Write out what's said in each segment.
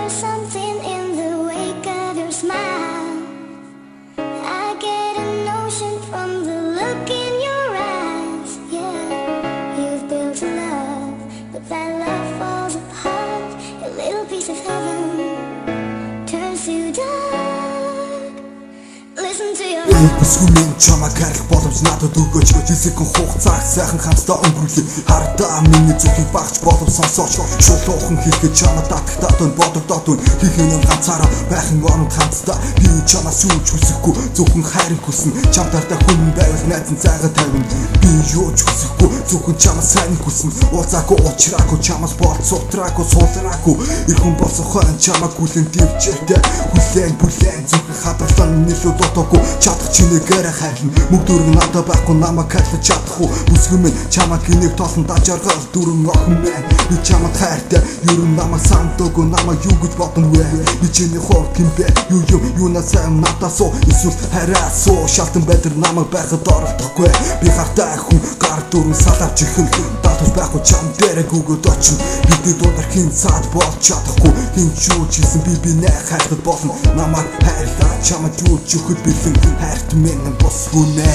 there's something in the wake of your smile. I get a notion from the look in your eyes. Yeah, you've built a love, but that love falls apart. A little piece of heaven turns to dark. Listen to your Бүсгүнэн чамаг харих боломж надад өгөөч. Хэсэгэн хугацааг сайхан хамтдаа өнгөрүүлээ. Хардаа миний зүрхийг багч болов сонсооч. Шулуухан хэлэхэд чамд татагтаад өн бодогдоод өн. Хийхэнэн ганцаараа байхын оронд хамтдаа. Би чамаас юу ч хүсэхгүй, зөвхөн хайрыг хүснэ. Чамтартай хүн байвал найзан цайгаа тавина. Би юу ч хүсэхгүй, зөвхөн чамаас сайн хүснэ. Уулзаагүй уучраагүй, чамаас болцоотраагүй, суулраагүй. Ирхэн болсон хойно чамаг хүлэн дэвчээтэй. Хүлэн зөвхөн хадгалан нэлээд дотоогүй. Чадах чинээгээр хайрлна. Мөг дүрэг надад байхгүй, намайг хайрлаж чадахгүй. Бүсгэн минь чамаг гинэг тоолсон дажаргал дүрэн охин минь. Би чамаг хайртай, ер нь намайг сандаагүй, намайг юу гэж бодно вэ? Би чиний хувьд юм бэ? Юунаас сайн надаас уу? Эсвэл хараас уу? Шалтан байдэр намайг байхад оролдохгүй. Би хартай хүн гар дүрэн салавч ихэн. Татвар байхгүй чам дээрээ гүгөд очно. Бидний дундаар хин цаад болж чадахгүй. Хин ч юу ч хийсэн би нэ хайхад болно. Намайг хайрлаа чамаг юу ч өгөхөд бэлэн. Хайрт минь босгүнэ.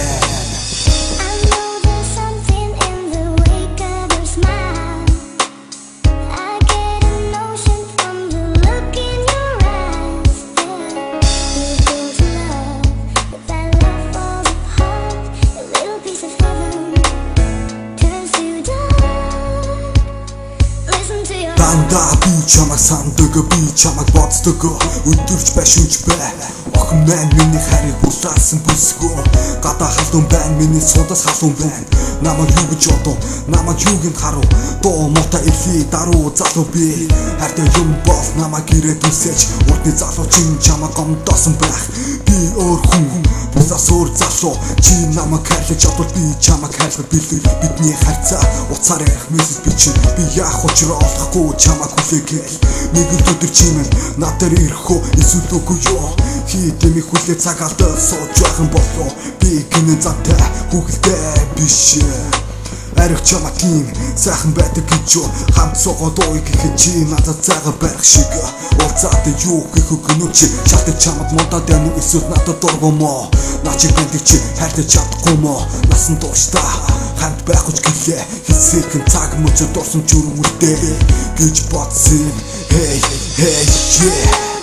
Дандаа би чамаг сандаг, би чамаг боддог. Өдөрч байшинч бай. Охин маань миний хайрыг булаасан бүсгүй. Гадаа халуун байна, миний судас халуун байна. Намайг юу гэж бодов? Намайг юу гин харав? Доо мота эфи даруу залуу би. Хайртай юм бол намайг ирээд үсэж. Урдны залуу чинь чамаг гомдоосон байх. Би өөр хүн, бусаас өөр залуу. Чи намайг хайрлаж чадвал би чамаг хайрлах бэлэг. Бидний харьцаа уцаар ярих мессеж би чинь. Би яах учраа олохгүй чамаг хүлээгээл. Нэг л өдөр чимэн надад ирэх үү? Эсвэл үгүй юу? Хитэмий хүлээ цаг алдаа сууж байхын болов. Би гинэн зантай хүүхэлтэй биш. Арих чамагийн сайхан байдаг гэж юу? Хамт суугаад ууй гэхэд чи надад цайгаар барих шиг. Уулзаад юу гэх өгнө чи? Шалтгаан чамд модад байна уу? Эсвэл надад дургумо? Начиг бэндэг чи хайртай чадахгүй мо? Насан туршдаа хамт байх гэж гэлээ. Хэсэгэн цаг мөчөд дурсан чүрмүртэй гэж бодсон. Hey, yeah.